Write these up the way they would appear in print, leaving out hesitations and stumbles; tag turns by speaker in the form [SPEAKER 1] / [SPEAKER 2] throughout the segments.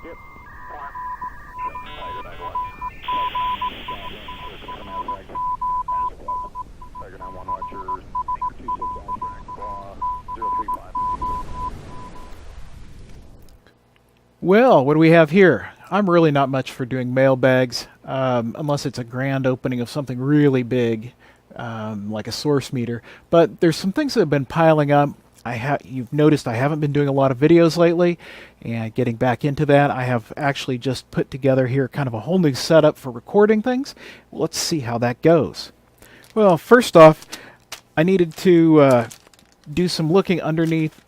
[SPEAKER 1] Yep. Tiger 9-1. Tiger 9-1, Roger. Anchor 26, abstract, 035.
[SPEAKER 2] Well, what do we have here? I'm really not much for doing mailbags, unless it's a grand opening of something really big, like a source meter. But there's some things that have been piling up. You've noticed I haven't been doing a lot of videos lately, and getting back into that, I have actually just put together here kind of a whole new setup for recording things. Let's see how that goes. Well, first off, I needed to do some looking underneath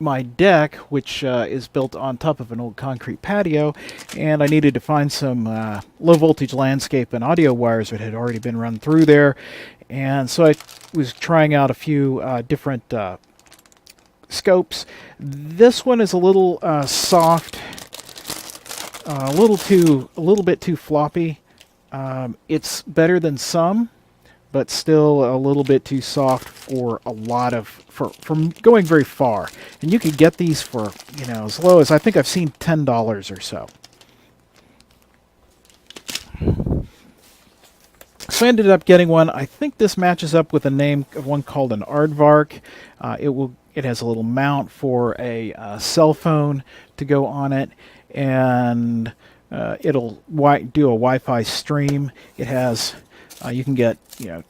[SPEAKER 2] my deck, which is built on top of an old concrete patio, and I needed to find some low voltage landscape and audio wires that had already been run through there. And so I was trying out a few different scopes. This one is a little soft, a little bit too floppy. It's better than some, but still a little bit too soft for a lot of for going very far. And you can get these for, you know, as low as, I think I've seen $10 or so. So I ended up getting one. I think this matches up with the name of one called an Aardvark. It has a little mount for a cell phone to go on it, and it'll do a Wi-Fi stream. It has you can get, you know,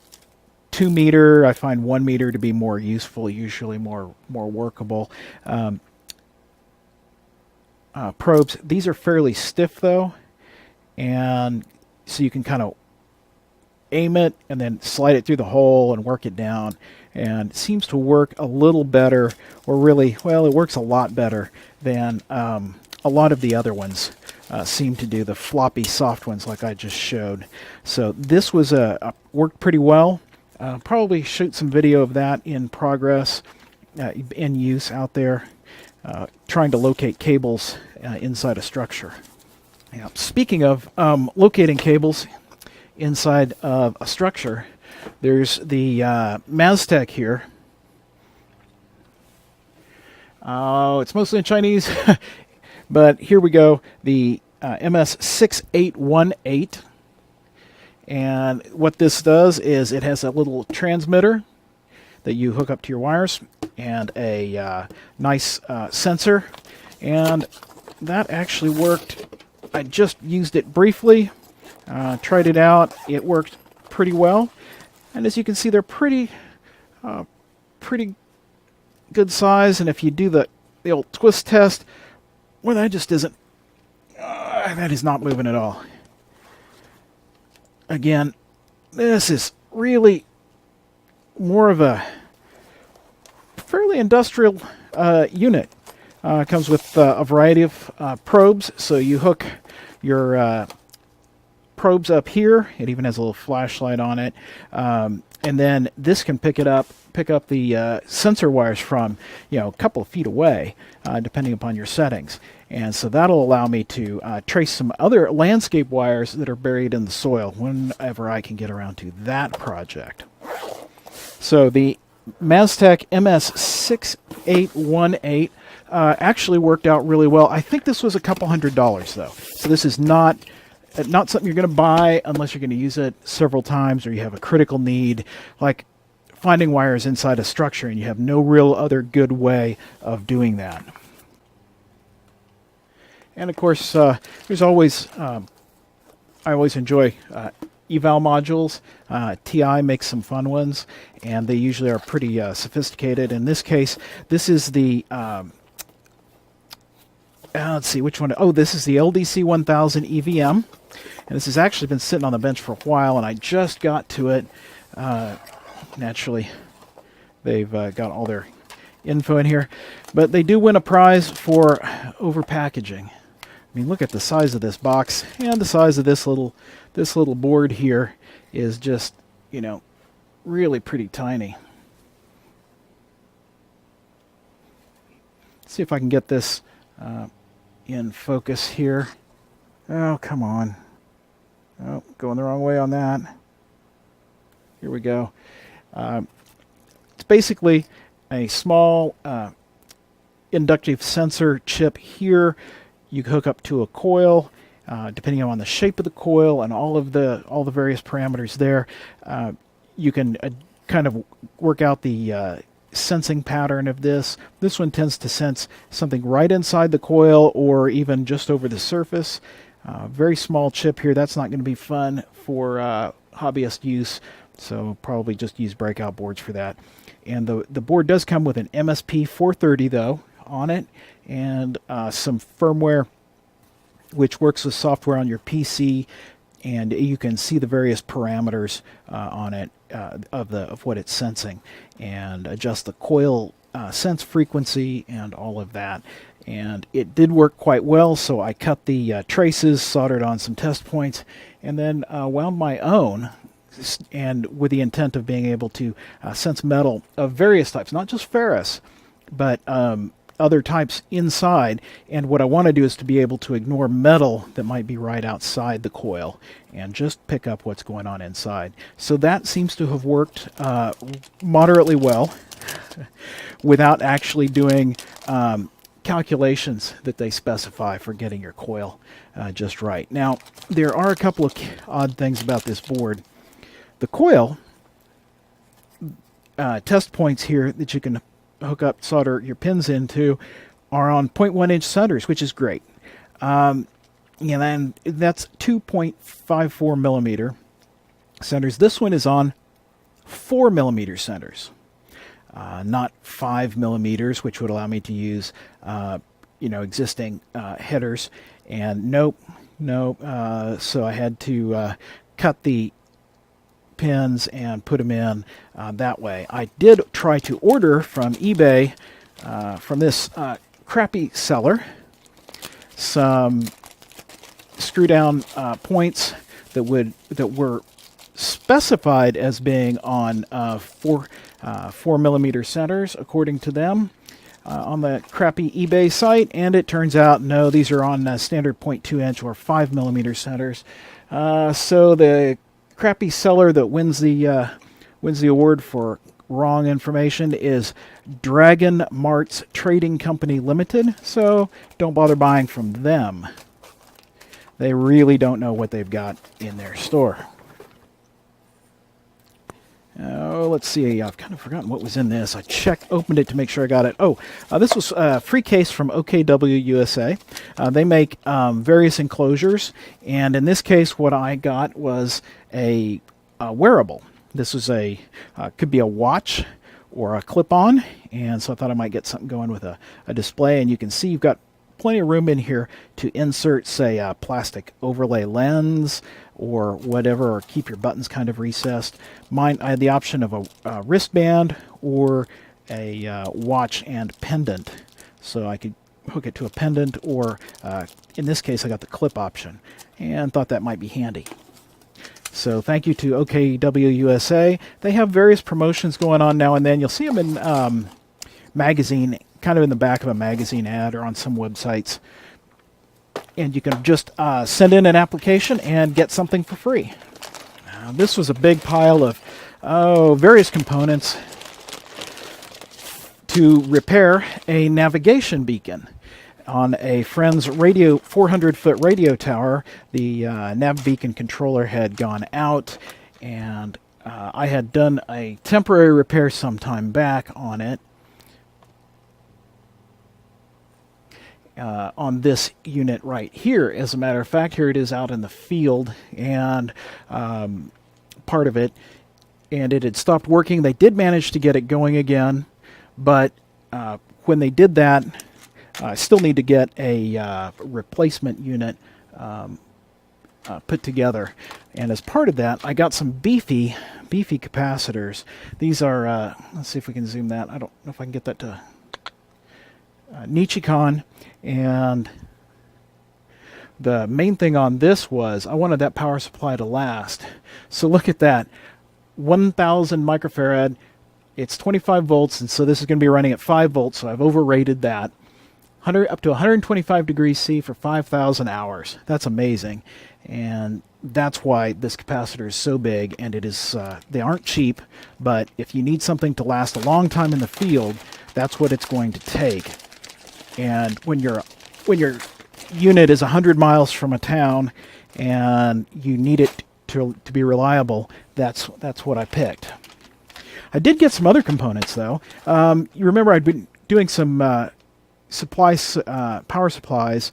[SPEAKER 2] 2 meter. I find 1 meter to be more useful, usually more workable. Probes. These are fairly stiff though, and so you can kind of aim it and then slide it through the hole and work it down, and it seems to work a little better, or really, well, it works a lot better than a lot of the other ones seem to do, the floppy soft ones like I just showed. So this was worked pretty well. Probably shoot some video of that in progress, in use out there, trying to locate cables inside a structure. Yeah. Speaking of locating cables inside of a structure, there's the Maztec here. Oh, it's mostly in Chinese, but here we go. The MS6818. And what this does is it has a little transmitter that you hook up to your wires, and a nice sensor. And that actually worked. I just used it briefly. Tried it out. It worked pretty well, and as you can see, they're pretty good size. And if you do the old twist test, well, that just isn't. That is not moving at all. Again, this is really more of a fairly industrial unit. Comes with a variety of probes, so you hook your probes up here. It even has a little flashlight on it, and then this can pick up the sensor wires from, you know, a couple of feet away, depending upon your settings. And so that'll allow me to trace some other landscape wires that are buried in the soil whenever I can get around to that project. So the Maztec MS6818 actually worked out really well. I think this was a couple $100 though. So this is not something you're going to buy unless you're going to use it several times, or you have a critical need, like finding wires inside a structure, and you have no real other good way of doing that. And of course, there's always, I always enjoy eval modules. TI makes some fun ones, and they usually are pretty sophisticated. In this case, this is the, let's see, which one? Oh, this is the LDC 1000 EVM. And this has actually been sitting on the bench for a while, and I just got to it. Naturally, they've got all their info in here. But they do win a prize for overpackaging. I mean, look at the size of this box, and the size of this little board here is just, you know, really pretty tiny. Let's see if I can get this in focus here. Oh, come on. Oh, going the wrong way on that. Here we go. It's basically a small inductive sensor chip here. You hook up to a coil, depending on the shape of the coil and all the various parameters there. You can kind of work out the sensing pattern of this. This one tends to sense something right inside the coil or even just over the surface. Very small chip here. That's not going to be fun for hobbyist use, so probably just use breakout boards for that. And the board does come with an MSP 430 though on it, and some firmware which works with software on your PC, and you can see the various parameters on it of what it's sensing, and adjust the coil sense frequency and all of that. And it did work quite well, so I cut the traces, soldered on some test points, and then wound my own, and with the intent of being able to sense metal of various types, not just ferrous, but other types inside. And what I want to do is to be able to ignore metal that might be right outside the coil and just pick up what's going on inside. So that seems to have worked moderately well without actually doing calculations that they specify for getting your coil just right. Now, there are a couple of odd things about this board. The coil test points here that you can hook up, solder your pins into, are on 0.1-inch solders, which is great. And then that's 2.54 millimeter centers. This one is on 4 millimeter centers, not 5 millimeters, which would allow me to use existing headers. And nope. So I had to cut the pins and put them in that way. I did try to order from eBay, from this crappy seller, some screw down points that were specified as being on 4 millimeter centers according to them on the crappy eBay site, and it turns out no, these are on standard 0.2-inch or 5 millimeter centers. So the crappy seller that wins the award for wrong information is Dragon Marts Trading Company Limited, so don't bother buying from them. They really don't know what they've got in their store. Let's see, I've kind of forgotten what was in this. I opened it to make sure I got it. This was a free case from OKW USA. They make various enclosures, and in this case what I got was a wearable. This was could be a watch or a clip-on, and so I thought I might get something going with a display. And you can see you've got plenty of room in here to insert, say, a plastic overlay lens or whatever, or keep your buttons kind of recessed. Mine, I had the option of a wristband or a watch and pendant, so I could hook it to a pendant, or in this case I got the clip option and thought that might be handy. So thank you to OKW USA. They have various promotions going on now and then. You'll see them in magazine, kind of in the back of a magazine ad or on some websites. And you can just send in an application and get something for free. This was a big pile of various components to repair a navigation beacon on a friend's 400-foot radio tower. The nav beacon controller had gone out, and I had done a temporary repair some time back on it. On this unit right here. As a matter of fact, here it is out in the field, and part of it, and it had stopped working. They did manage to get it going again, but when they did that, I still need to get a replacement unit put together. And as part of that, I got some beefy capacitors. These are, let's see if we can zoom that. I don't know if I can get that to Nichicon. And the main thing on this was I wanted that power supply to last. So look at that, 1,000 microfarad. It's 25 volts, and so this is going to be running at 5 volts, so I've overrated that. Up to 125 degrees C for 5,000 hours. That's amazing. And that's why this capacitor is so big, and it is, they aren't cheap, but if you need something to last a long time in the field, that's what it's going to take. And when your unit is 100 miles from a town and you need it to be reliable, that's what I picked. I did get some other components though. You remember I'd been doing some supplies, power supplies.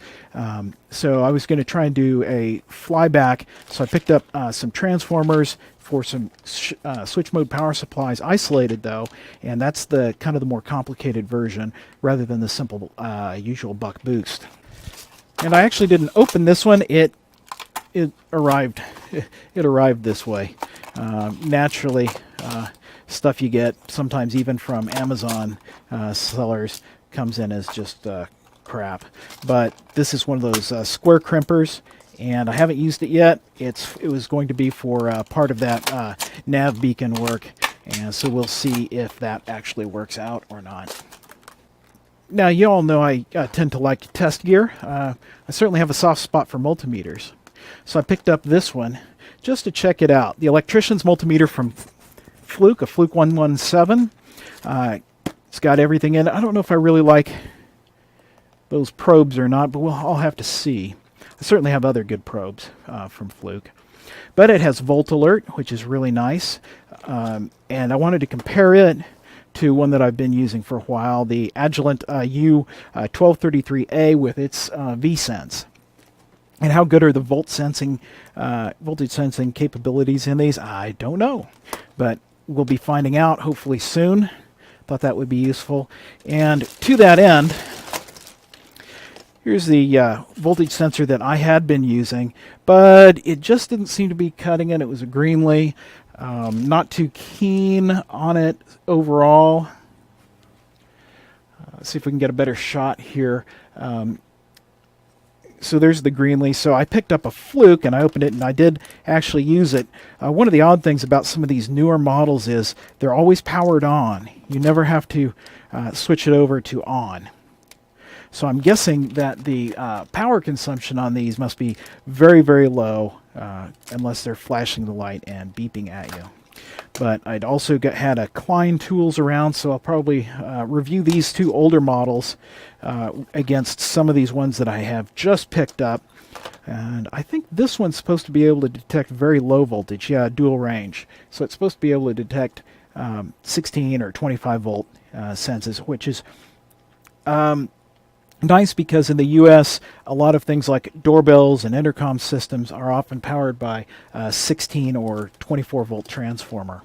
[SPEAKER 2] So I was going to try and do a flyback. So I picked up some transformers for some switch mode power supplies, isolated though, and that's the kind of the more complicated version rather than the simple usual buck boost. And I actually didn't open this one. It arrived. It arrived this way. Naturally, stuff you get sometimes even from Amazon sellers comes in as just crap. But this is one of those square crimpers, and I haven't used it yet. It was going to be for part of that nav beacon work, and so we'll see if that actually works out or not. Now, you all know I tend to like test gear. I certainly have a soft spot for multimeters. So I picked up this one just to check it out. The electrician's multimeter from Fluke, a Fluke 117. It's got everything in it. I don't know if I really like those probes or not, but I'll have to see. I certainly have other good probes from Fluke. But it has Volt Alert, which is really nice. And I wanted to compare it to one that I've been using for a while, the Agilent U1233A with its vSense. And how good are the voltage sensing capabilities in these? I don't know. But we'll be finding out hopefully soon. Thought that would be useful. And to that end, here's the voltage sensor that I had been using, but it just didn't seem to be cutting it. It was a Greenlee. Not too keen on it overall. Let's see if we can get a better shot here. So there's the Greenlee. So I picked up a Fluke and I opened it and I did actually use it. One of the odd things about some of these newer models is they're always powered on. You never have to switch it over to on. So I'm guessing that the power consumption on these must be very, very low unless they're flashing the light and beeping at you. But I'd also had a Klein tools around, so I'll probably review these two older models against some of these ones that I have just picked up. And I think this one's supposed to be able to detect very low voltage, dual range. So it's supposed to be able to detect 16 or 25 volt senses, which is nice because in the U.S. a lot of things like doorbells and intercom systems are often powered by 16 or 24 volt transformer.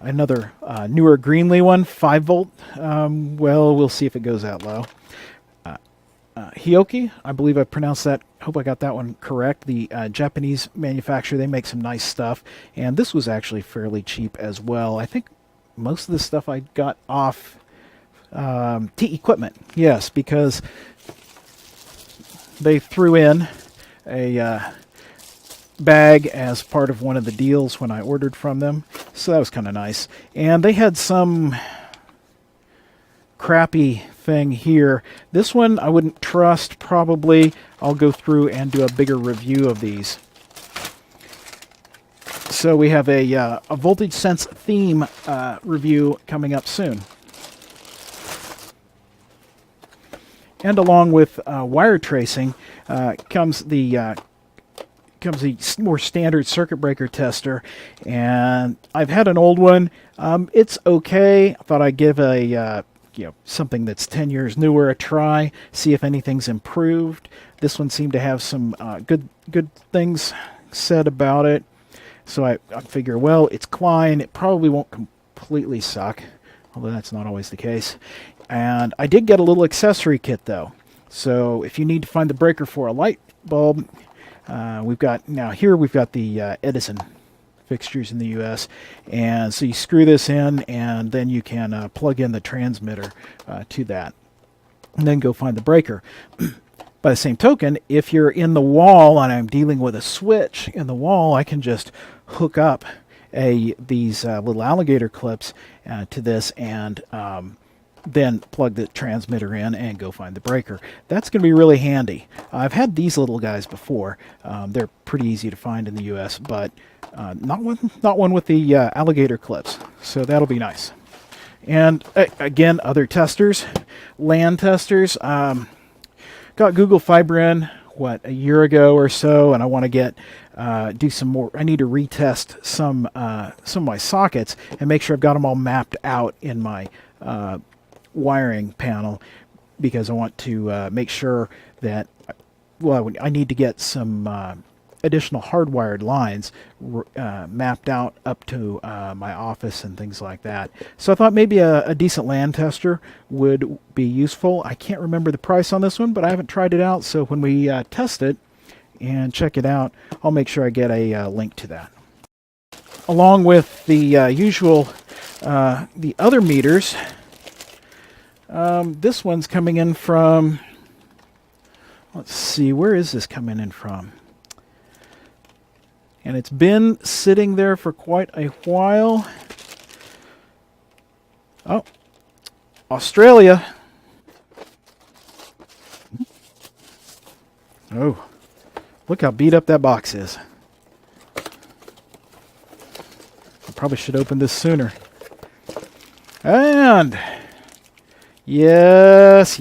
[SPEAKER 2] Another newer Greenlee one, 5 volt. Well, we'll see if it goes that low. Hioki, I believe I pronounced that. Hope I got that one correct. The Japanese manufacturer, they make some nice stuff, and this was actually fairly cheap as well. I think most of the stuff I got off T-Equipment, yes, because they threw in a bag as part of one of the deals when I ordered from them, so that was kind of nice. And they had some crappy thing here. This one I wouldn't trust, probably. I'll go through and do a bigger review of these. So we have a Voltage Sense theme review coming up soon. And along with wire tracing comes the more standard circuit breaker tester. And I've had an old one. It's okay. I thought I'd give a something that's 10 years newer a try, see if anything's improved. This one seemed to have some good things said about it. So I figure, well, it's Klein. It probably won't completely suck, although that's not always the case. And I did get a little accessory kit, though. So if you need to find the breaker for a light bulb, we've got the Edison fixtures in the U.S. And so you screw this in, and then you can plug in the transmitter to that, and then go find the breaker. By the same token, if you're in the wall and I'm dealing with a switch in the wall, I can just hook up these little alligator clips to this and then plug the transmitter in and go find the breaker. That's going to be really handy. I've had these little guys before. They're pretty easy to find in the U.S., but not one with the alligator clips. So that'll be nice. And again, other testers, LAN testers. Got Google Fiber in, a year ago or so, and I want to get do some more. I need to retest some of my sockets and make sure I've got them all mapped out in my wiring panel, because I want to make sure that, well, I need to get some additional hardwired lines mapped out up to my office and things like that. So I thought maybe a decent LAN tester would be useful. I can't remember the price on this one, but I haven't tried it out. So when we test it and check it out, I'll make sure I get a link to that. Along with the usual, the other meters, this one's coming in from, let's see, where is this coming in from? And it's been sitting there for quite a while. Oh, Australia. Oh, look how beat up that box is. I probably should open this sooner. And yes,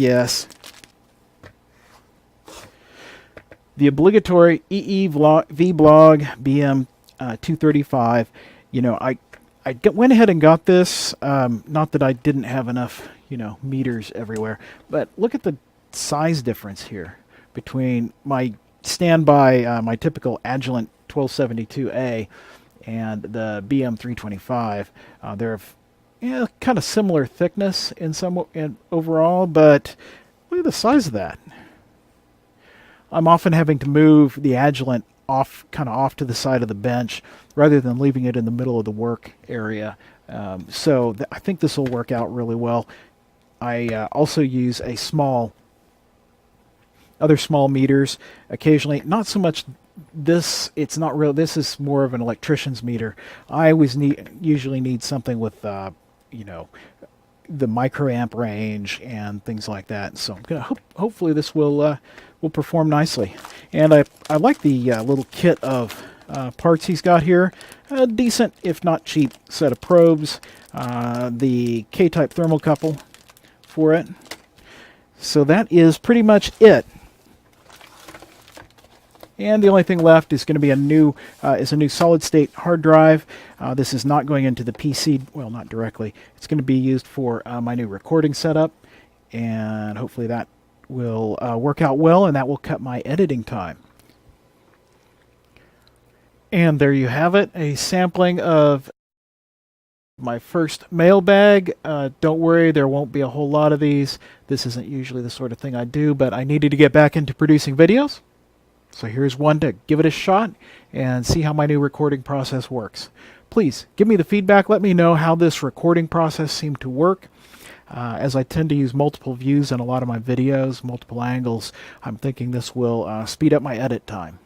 [SPEAKER 2] the obligatory vlog BM 235. You know, I went ahead and got this. Not that I didn't have enough, meters everywhere, but look at the size difference here between my standby, my typical Agilent 1272A, and the BM 325. They're kind of similar thickness in overall, but look at the size of that. I'm often having to move the Agilent off to the side of the bench rather than leaving it in the middle of the work area. So I think this will work out really well. I also use other small meters occasionally. Not so much this. It's not real. This is more of an electrician's meter. I usually need something with the microamp range and things like that. So I'm gonna hopefully this will perform nicely. And I like the little kit of parts he's got here. A decent, if not cheap, set of probes. The K-type thermocouple for it. So that is pretty much it. And the only thing left is going to be a new solid-state hard drive. This is not going into the PC, well, not directly. It's going to be used for my new recording setup, and hopefully that will work out well, and that will cut my editing time. And there you have it, a sampling of my first mailbag. Don't worry, there won't be a whole lot of these. This isn't usually the sort of thing I do, but I needed to get back into producing videos. So here's one to give it a shot and see how my new recording process works. Please give me the feedback. Let me know how this recording process seemed to work. As I tend to use multiple views in a lot of my videos, multiple angles, I'm thinking this will speed up my edit time.